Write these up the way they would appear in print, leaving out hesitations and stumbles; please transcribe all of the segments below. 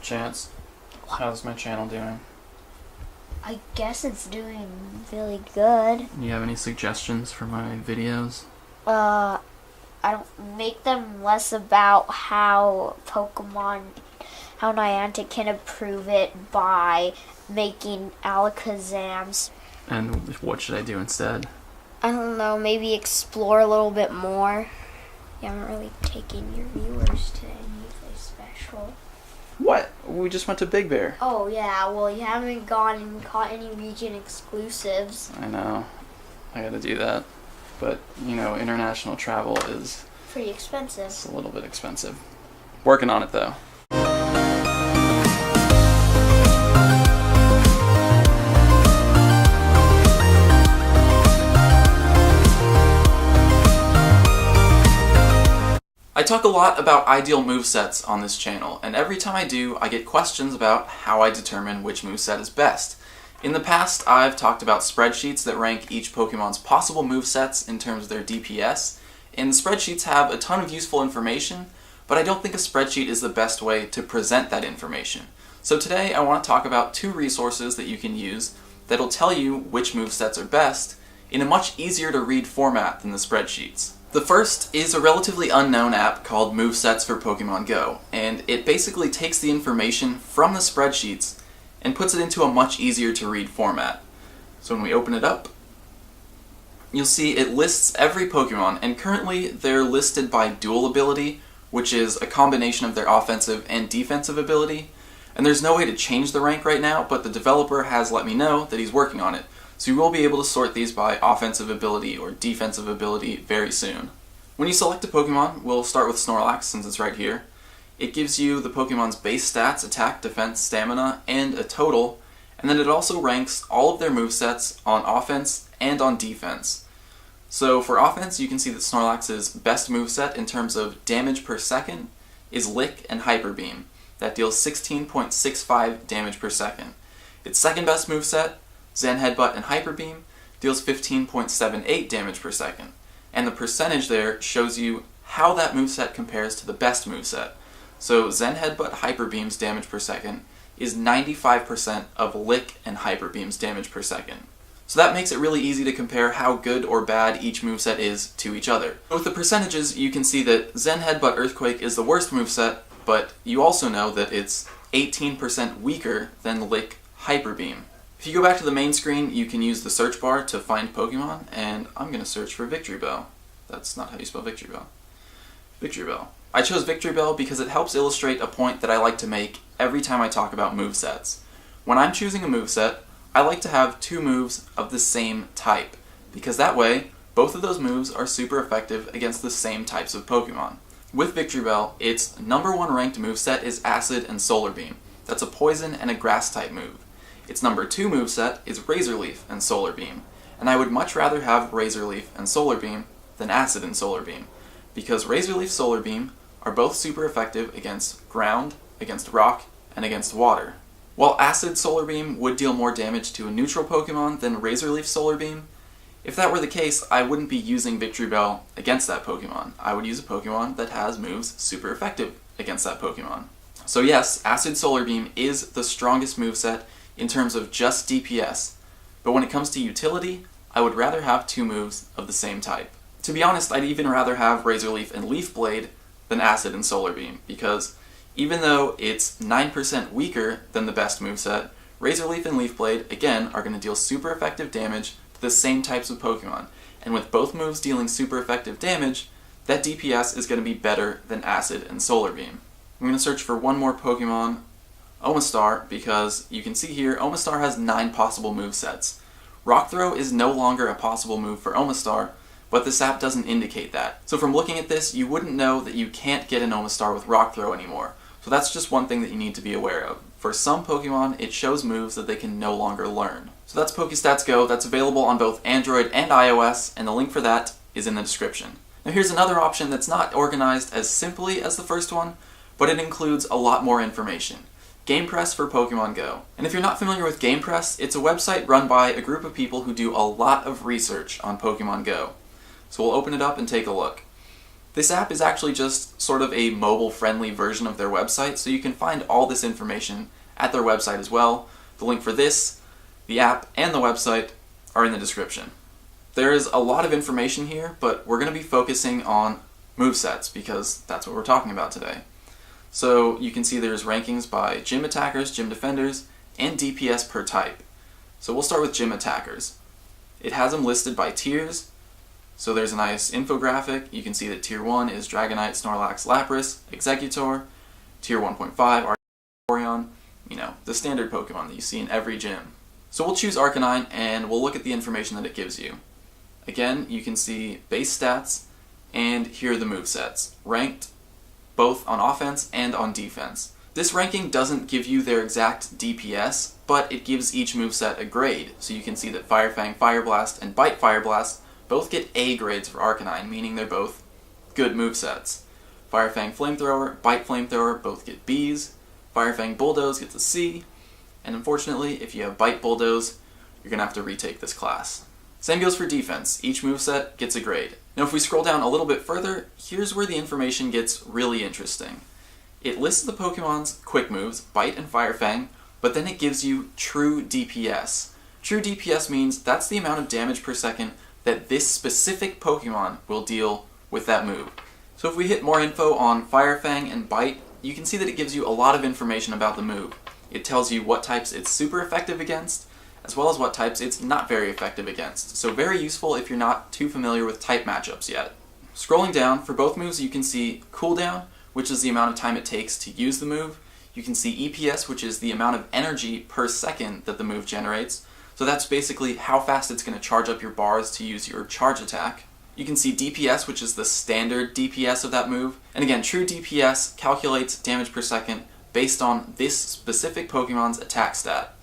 Chance, how's my channel doing? I guess it's doing really good. You have any suggestions for my videos? I don't make them less about how Niantic can improve it by making Alakazams. And what should I do instead? I don't know, maybe explore a little bit more. You haven't really taken your viewers to anything special. What? We just went to Big Bear. Oh yeah, well you haven't gone and caught any region exclusives. I know. I gotta do that. But, you know, international travel is Pretty expensive. it's a little bit expensive. Working on it though. I talk a lot about ideal movesets on this channel, and every time I do, I get questions about how I determine which moveset is best. In the past, I've talked about spreadsheets that rank each Pokemon's possible movesets in terms of their DPS, and the spreadsheets have a ton of useful information, but I don't think a spreadsheet is the best way to present that information. So today I want to talk about two resources that you can use that'll tell you which movesets are best in a much easier to read format than the spreadsheets. The first is a relatively unknown app called Movesets for Pokémon GO, and it basically takes the information from the spreadsheets and puts it into a much easier to read format. So when we open it up, you'll see it lists every Pokemon, and currently they're listed by dual ability, which is a combination of their offensive and defensive ability. And there's no way to change the rank right now, but the developer has let me know that he's working on it. So you will be able to sort these by offensive ability or defensive ability very soon. When you select a Pokemon, we'll start with Snorlax since it's right here. It gives you the Pokemon's base stats, attack, defense, stamina, and a total, and then it also ranks all of their movesets on offense and on defense. So for offense, you can see that Snorlax's best moveset in terms of damage per second is Lick and Hyper Beam. That deals 16.65 damage per second. Its second best moveset, Zen Headbutt and Hyper Beam, deals 15.78 damage per second. And the percentage there shows you how that moveset compares to the best moveset. So Zen Headbutt Hyper Beam's damage per second is 95% of Lick and Hyper Beam's damage per second. So that makes it really easy to compare how good or bad each moveset is to each other. With the percentages, you can see that Zen Headbutt Earthquake is the worst moveset, but you also know that it's 18% weaker than Lick Hyper Beam. If you go back to the main screen, you can use the search bar to find Pokemon, and I'm going to search for Victreebel. That's not how you spell Victreebel. Victreebel. I chose Victreebel because it helps illustrate a point that I like to make every time I talk about movesets. When I'm choosing a moveset, I like to have two moves of the same type, because that way, both of those moves are super effective against the same types of Pokemon. With Victreebel, its number one ranked moveset is Acid and Solar Beam. That's a poison and a grass type move. Its number 2 moveset is Razor Leaf and Solar Beam, and I would much rather have Razor Leaf and Solar Beam than Acid and Solar Beam, because Razor Leaf, Solar Beam are both super effective against ground, against rock, and against water. While Acid Solar Beam would deal more damage to a neutral Pokemon than Razor Leaf Solar Beam, if that were the case, I wouldn't be using Victreebel against that Pokemon. I would use a Pokemon that has moves super effective against that Pokemon. So yes, Acid Solar Beam is the strongest moveset in terms of just DPS, but when it comes to utility, I would rather have two moves of the same type. To be honest, I'd even rather have Razor Leaf and Leaf Blade than Acid and Solar Beam, because even though it's 9% weaker than the best moveset, Razor Leaf and Leaf Blade, again, are going to deal super effective damage to the same types of Pokemon, and with both moves dealing super effective damage, that DPS is going to be better than Acid and Solar Beam. I'm going to search for one more Pokemon, Omastar, because you can see here, Omastar has 9 possible movesets. Rock Throw is no longer a possible move for Omastar, but this app doesn't indicate that. So from looking at this, you wouldn't know that you can't get an Omastar with Rock Throw anymore. So that's just one thing that you need to be aware of. For some Pokemon, it shows moves that they can no longer learn. So that's PokéStats GO. That's available on both Android and iOS, and the link for that is in the description. Now here's another option that's not organized as simply as the first one, but it includes a lot more information. GamePress for Pokémon GO. And if you're not familiar with GamePress, it's a website run by a group of people who do a lot of research on Pokémon GO. So we'll open it up and take a look. This app is actually just sort of a mobile-friendly version of their website, so you can find all this information at their website as well. The link for this, the app, and the website are in the description. There is a lot of information here, but we're going to be focusing on movesets because that's what we're talking about today. So you can see there's rankings by gym attackers, gym defenders, and DPS per type. So we'll start with gym attackers. It has them listed by tiers. So there's a nice infographic. You can see that Tier 1 is Dragonite, Snorlax, Lapras, Exeggutor. Tier 1.5, Arceus, the standard Pokemon that you see in every gym. So we'll choose Arcanine and we'll look at the information that it gives you. Again, you can see base stats, and here are the movesets, ranked both on offense and on defense. This ranking doesn't give you their exact DPS, but it gives each moveset a grade. So you can see that Fire Fang, Fire Blast, and Bite Fire Blast both get A grades for Arcanine, meaning they're both good movesets. Fire Fang Flamethrower, Bite Flamethrower both get Bs. Fire Fang Bulldoze gets a C. And unfortunately, if you have Bite Bulldoze, you're going to have to retake this class. Same goes for defense. Each moveset gets a grade. Now if we scroll down a little bit further, here's where the information gets really interesting. It lists the Pokemon's quick moves, Bite and Fire Fang, but then it gives you true DPS. True DPS means that's the amount of damage per second that this specific Pokemon will deal with that move. So if we hit more info on Fire Fang and Bite, you can see that it gives you a lot of information about the move. It tells you what types it's super effective against, as well as what types it's not very effective against. So very useful if you're not too familiar with type matchups yet. Scrolling down, for both moves you can see cooldown, which is the amount of time it takes to use the move. You can see EPS, which is the amount of energy per second that the move generates. So that's basically how fast it's going to charge up your bars to use your charge attack. You can see DPS, which is the standard DPS of that move. And again, true DPS calculates damage per second based on this specific Pokemon's attack stat.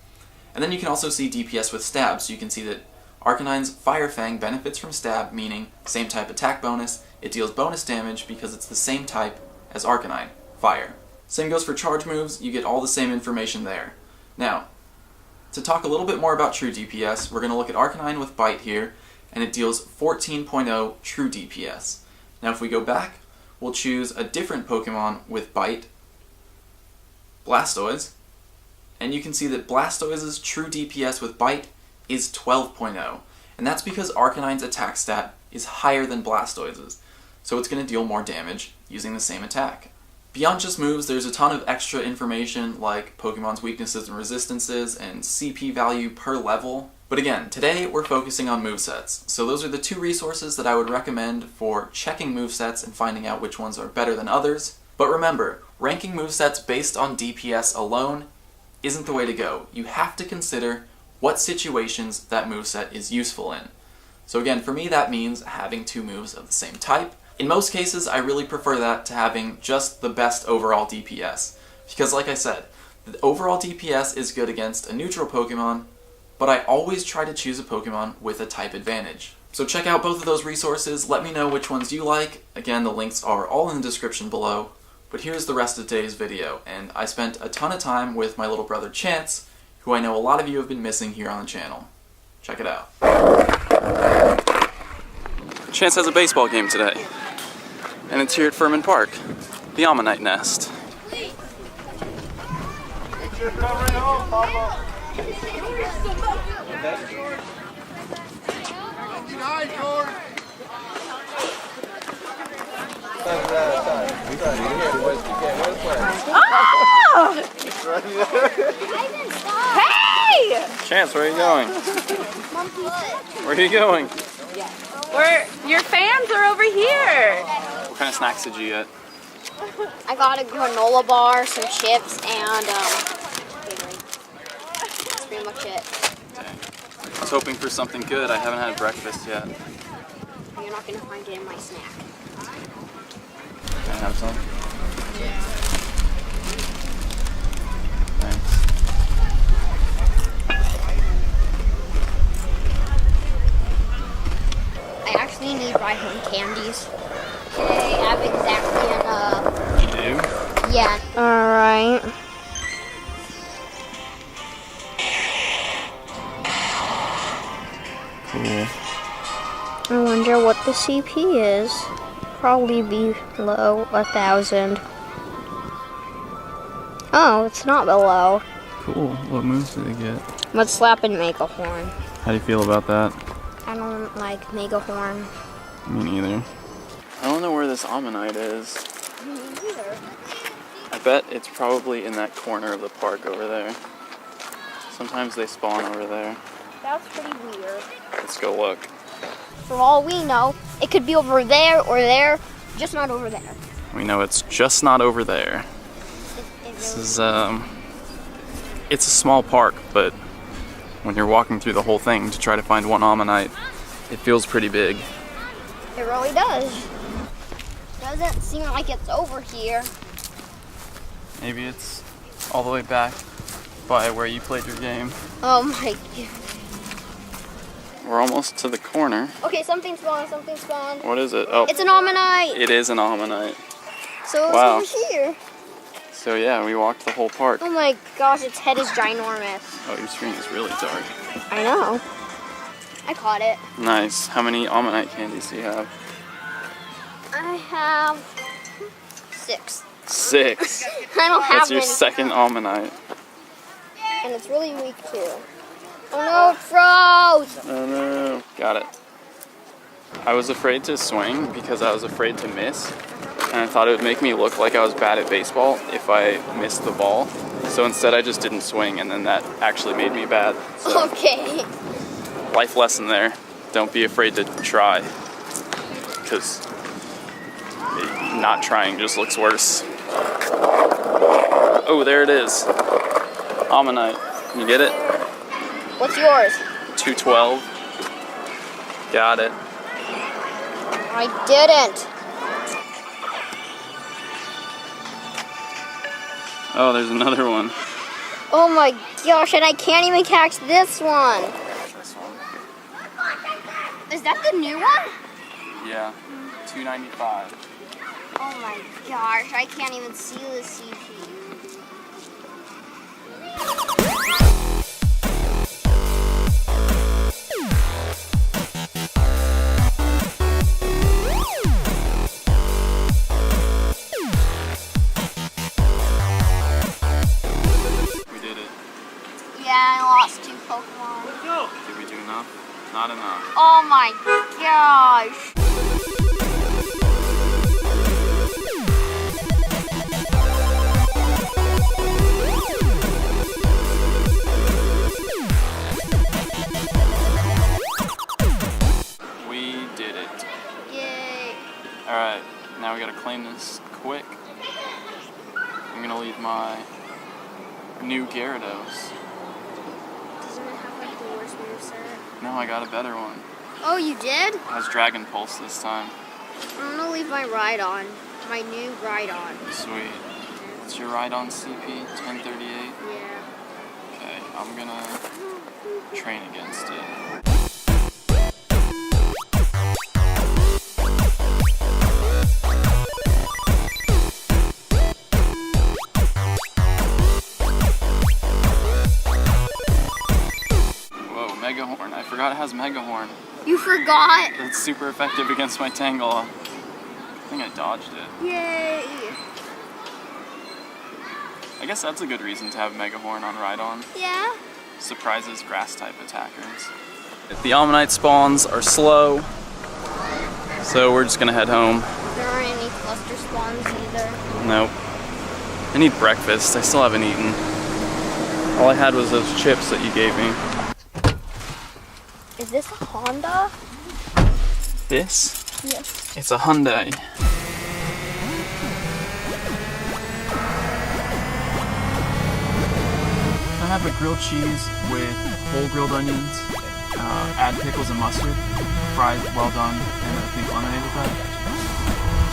And then you can also see DPS with stab, so you can see that Arcanine's Fire Fang benefits from stab, meaning same type attack bonus. It deals bonus damage because it's the same type as Arcanine, fire. Same goes for charge moves, you get all the same information there. Now, to talk a little bit more about true DPS, we're going to look at Arcanine with Bite here, and it deals 14.0 true DPS. Now if we go back, we'll choose a different Pokemon with Bite, Blastoise, and you can see that Blastoise's true DPS with Bite is 12.0, and that's because Arcanine's attack stat is higher than Blastoise's, so it's going to deal more damage using the same attack. Beyond just moves, there's a ton of extra information like Pokemon's weaknesses and resistances and CP value per level. But again, today we're focusing on movesets, so those are the two resources that I would recommend for checking movesets and finding out which ones are better than others. But remember, ranking movesets based on DPS alone isn't the way to go. You have to consider what situations that moveset is useful in. So again, for me that means having two moves of the same type. In most cases, I really prefer that to having just the best overall DPS. Because like I said, the overall DPS is good against a neutral Pokemon, but I always try to choose a Pokemon with a type advantage. So check out both of those resources, let me know which ones you like. Again, the links are all in the description below. But here's the rest of today's video, and I spent a ton of time with my little brother Chance, who I know a lot of you have been missing here on the channel. Check it out. Chance has a baseball game today, and it's here at Furman Park, the Ammonite Nest. Hey! Chance, where are you going? Where are you going? Your fans are over here. What kind of snacks did you get? I got a granola bar, some chips, and Gatorade. That's pretty much it. Dang. I was hoping for something good. I haven't had breakfast yet. You're not gonna find it in my snack. Can I have some? Yeah. Thanks. I actually need ride-home candies. Okay, I have exactly You do? yeah. Alright. Cool. I wonder what the CP is. probably be below 1,000. Oh, it's not below. Cool. What moves did they get? Let's slap in Mega Horn. How do you feel about that? I don't like Mega Horn. Me neither. I don't know where this Ammonite is. Me neither. I bet it's probably in that corner of the park over there. Sometimes they spawn over there. That's pretty weird. Let's go look. For all we know, it could be over there or there, just not over there. We know it's just not over there. It This really is, it's a small park, but when you're walking through the whole thing to try to find one Ammonite, it feels pretty big. It really does. Doesn't seem like it's over here. Maybe it's all the way back by where you played your game. Oh my god. We're almost to the corner. Okay, something spawned, something spawned. What is it? Oh, It's an Ammonite. it is an Ammonite. So it's Wow. over here. So yeah, we walked the whole park. Oh my gosh, its head is ginormous. Oh, your screen is really dark. I know. I caught it. Nice. How many Ammonite candies do you have? I have 6. 6. I don't have That's your many. second Ammonite. And it's really weak too. Oh no, it froze! Oh no. Got it. I was afraid to swing because I was afraid to miss. And I thought it would make me look like I was bad at baseball if I missed the ball. So instead I just didn't swing, and then that actually made me bad. So Okay. life lesson there. Don't be afraid to try. Because not trying just looks worse. Oh, there it is. Ammonite. You get it? What's yours? 212. Got it. I didn't. Oh, there's another one. Oh my gosh, and I can't even catch this one. This one. Is that the new one? Yeah. 295. Oh my gosh, I can't even see the CPU. We did it. Yeah, I lost 2 Pokemon. Did we do enough? Not enough. Oh my gosh. We did it. Yay. Alright, now we gotta claim this quick. I'm gonna leave my new Gyarados. Doesn't it have like the worst moveset? No, I got a better one. Oh, you did? It has Dragon Pulse this time. I'm gonna leave my Rhydon. My new Rhydon. Sweet. What's your ride on CP? 1038? Yeah. Okay, I'm gonna train against it. Whoa, Mega Horn. I forgot it has Mega Horn. You forgot? It's super effective against my Tangela. I think I dodged it. Yay. I guess that's a good reason to have Mega Horn on Rhydon. Yeah. Surprises grass type attackers. The Ammonite spawns are slow, so we're just gonna head home. There aren't any cluster spawns either. Nope. I need breakfast. I still haven't eaten. All I had was those chips that you gave me. Is this a Honda? This? Yes. It's a Hyundai. I have a grilled cheese with whole grilled onions, add pickles and mustard, fried well done, and a pink lemonade with that.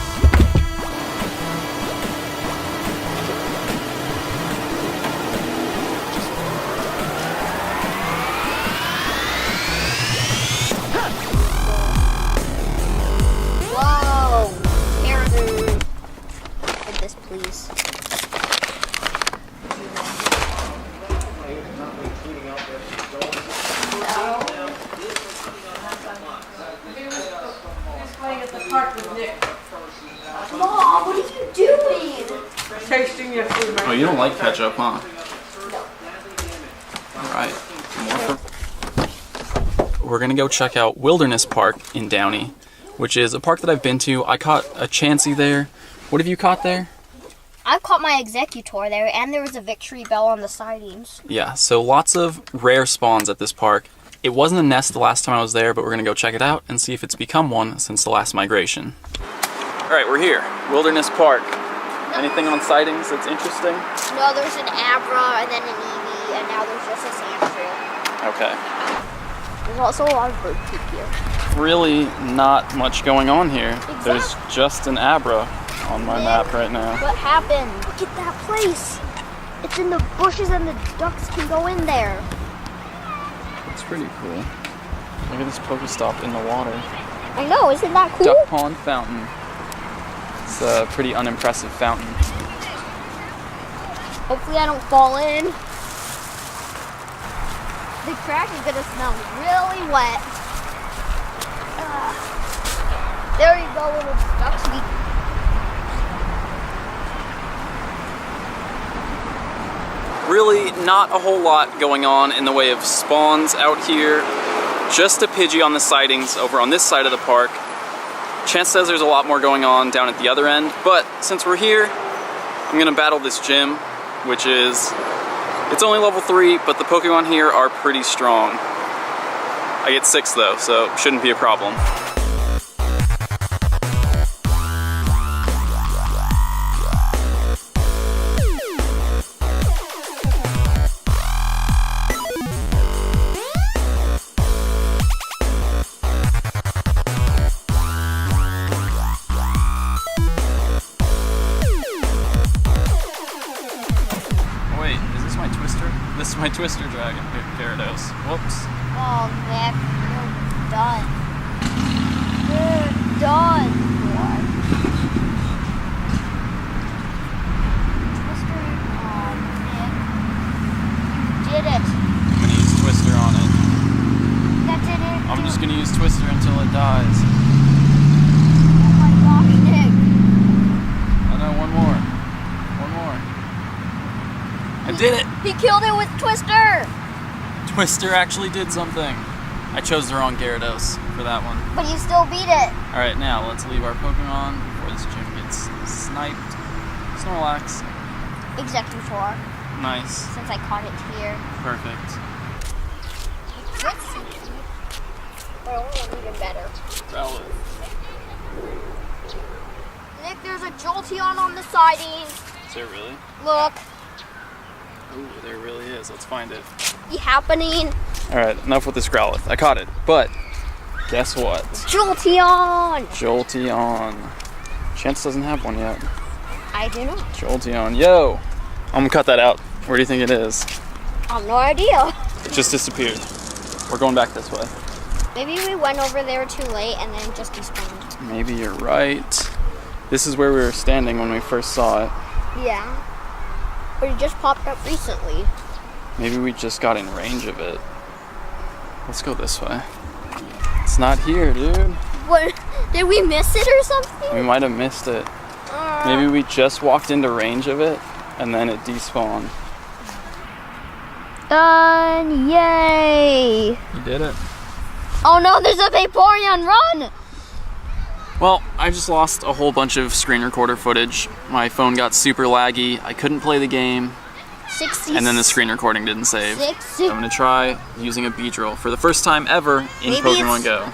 Whoa. Karen. Hit this, please. Playing at the park with don't like ketchup, huh? No. Alright. We're gonna go check out Wilderness Park in Downey, which is a park that I've been to. I caught a Chansey there. What have you caught there? I've caught my Executor there, and there was a Victory Bell on the sidings. Yeah, so lots of rare spawns at this park. It wasn't a nest the last time I was there, but we're gonna go check it out and see if it's become one since the last migration. Alright, we're here. Wilderness Park. Anything on sightings that's interesting? No, there's an Abra, and then an Eevee, and now there's just a Sandshrew. Okay. There's also a lot of bird poop here. Really not much going on here. Exactly. There's just an Abra on my map right now. What happened? Look at that place. It's in the bushes and the ducks can go in there. It's pretty cool. Look at this Pokéstop in the water. I know, isn't that cool? Duck Pond Fountain. It's a pretty unimpressive fountain. Hopefully I don't fall in. The crack is gonna smell really wet. There you go, little ducks. Really not a whole lot going on in the way of spawns out here. Just a Pidgey on the sightings over on this side of the park. Chance says there's a lot more going on down at the other end, but since we're here, I'm gonna battle this gym, which is, it's only level 3, but the Pokemon here are pretty strong. I get 6 though, so shouldn't be a problem. This is my Twister Dragon, Gyarados. Whoops. Oh, Nick, you're done. You're done, boy. Twister, oh, Nick. You did it. I'm gonna use Twister on it. That didn't. I'm just gonna use Twister until it dies. Oh my gosh, Nick. Oh no, one more. One more. I did it! He killed it with Twister! Twister actually did something. I chose the wrong Gyarados for that one. But you still beat it. Alright, now let's leave our Pokemon before this gym gets sniped. Snorlax. Executor. Nice. Since I caught it here. Perfect. Let's see. But I want one even better. Rowlet. Nick, there's a Jolteon on the siding. Is there really? Look. Ooh, there really is. Let's find it. Be happening. Alright, enough with this Growlithe. I caught it, but guess what? Jolteon! Jolteon. Chance doesn't have one yet. I do not. Jolteon. Yo! I'm gonna cut that out. Where do you think it is? I have no idea. It just disappeared. We're going back this way. Maybe we went over there too late and then just despawned. Maybe you're right. This is where we were standing when we first saw it. Yeah. But it just popped up recently. Maybe we just got in range of it. Let's go this way. It's not here, dude. What? Did we miss it or something? We might have missed it. Maybe we just walked into range of it and then it despawned. Done! Yay! You did it. Oh no, there's a Vaporeon, run! Well, I just lost a whole bunch of screen recorder footage. My phone got super laggy. I couldn't play the game. 60. And then the screen recording didn't save. 60. I'm gonna try using a Beedrill for the first time ever in Maybe Pokemon Go.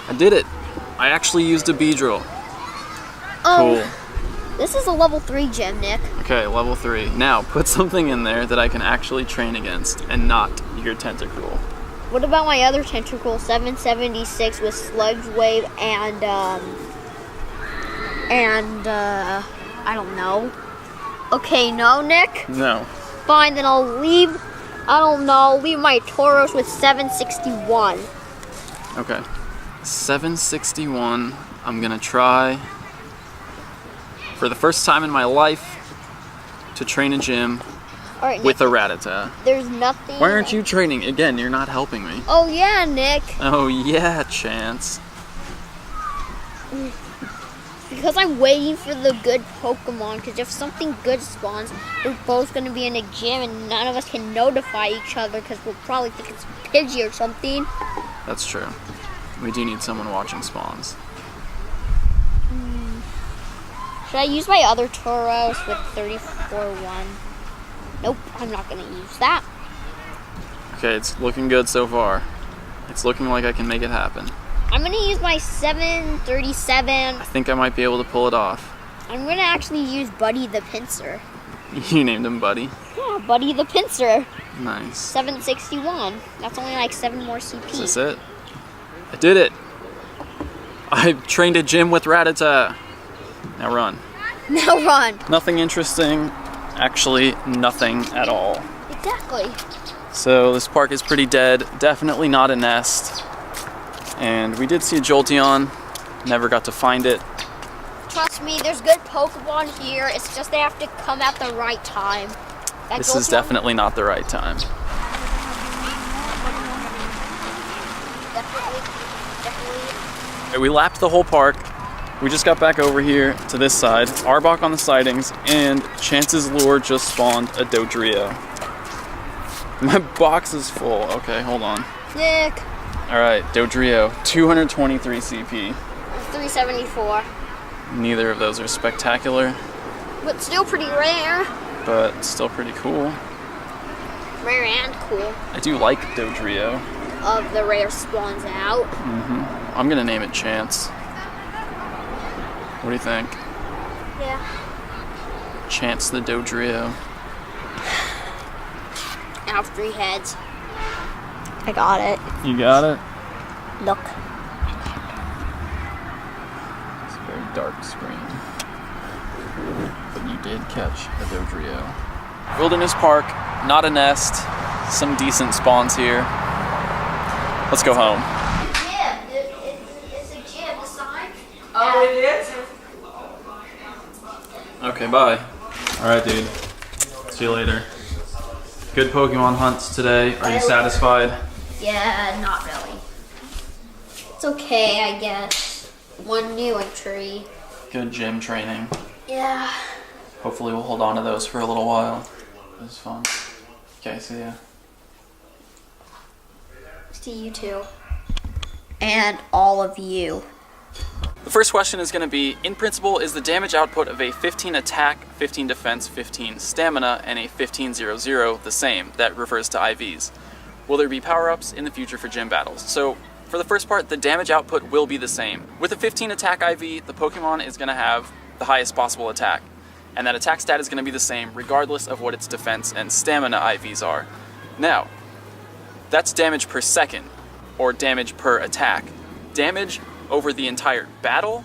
I did it. I actually used a Beedrill. Cool. This is a level 3 gym, Nick. Okay, level 3. Now, put something in there that I can actually train against and not your Tentacruel. What about my other Tentacruel, 776 with Sludge Wave and I don't know. Okay, no, Nick? No. Fine, then I'll leave, leave my Tauros with 761. Okay. 761. I'm gonna try, for the first time in my life, to train a gym Alright, with a Nick, Rattata. there's nothing. Why aren't you training? Again, you're not helping me. Oh yeah, Nick. Oh yeah, Chance. Because I'm waiting for the good Pokemon, because if something good spawns, we're both going to be in a gym and none of us can notify each other because we'll probably think it's Pidgey or something. That's true. We do need someone watching spawns. Should I use my other Tauros with 34-1? Nope, I'm not going to use that. Okay, it's looking good so far. It's looking like I can make it happen. I'm going to use my 737. I think I might be able to pull it off. I'm going to actually use Buddy the Pincer. You named him Buddy. Yeah, Buddy the Pincer. Nice. 761. That's only like 7 more CP. Is this it? I did it! I trained a gym with Rattata. Now run. Now run. Nothing interesting. Actually, nothing at all. Exactly. So this park is pretty dead. Definitely not a nest. And we did see a Jolteon. Never got to find it. Trust me, there's good Pokemon here. It's just they have to come at the right time. That This is Jolteon- definitely not the right time. Definitely. We lapped the whole park. We just got back over here to this side. Arbok on the sightings, and Chance's lure just spawned a Dodrio. My box is full. Okay, hold on. Nick. All right, Dodrio, 223 CP. 374. Neither of those are spectacular, But still pretty rare. but still pretty cool. Rare and cool. I do like Dodrio. Of the rare spawns out. I'm gonna name it Chance. What do you think? Yeah. Chance the Dodrio. I have 3 heads. I got it. You got it? Look. It's a very dark screen. But you did catch a Dodrio. Wilderness Park, not a nest. Some decent spawns here. Let's go home. Gym. It's a gym. The sign. Oh, it is? Okay, bye. Alright, dude. See you later. Good Pokemon hunts today. Are you satisfied? Yeah, not really. It's okay, I guess. One new entry. Good gym training. Yeah. Hopefully we'll hold on to those for a little while. It was fun. Okay, see ya. See you too. And all of you. The first question is going to be, in principle, is the damage output of a 15 attack, 15 defense, 15 stamina, and a 15-0-0 the same? That refers to IVs. Will there be power-ups in the future for gym battles? So, for the first part, the damage output will be the same. With a 15 attack IV, the Pokemon is going to have the highest possible attack. And that attack stat is going to be the same regardless of what its defense and stamina IVs are. Now, that's damage per second, or damage per attack. Damage over the entire battle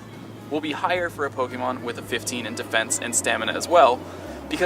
will be higher for a Pokemon with a 15 in defense and stamina as well,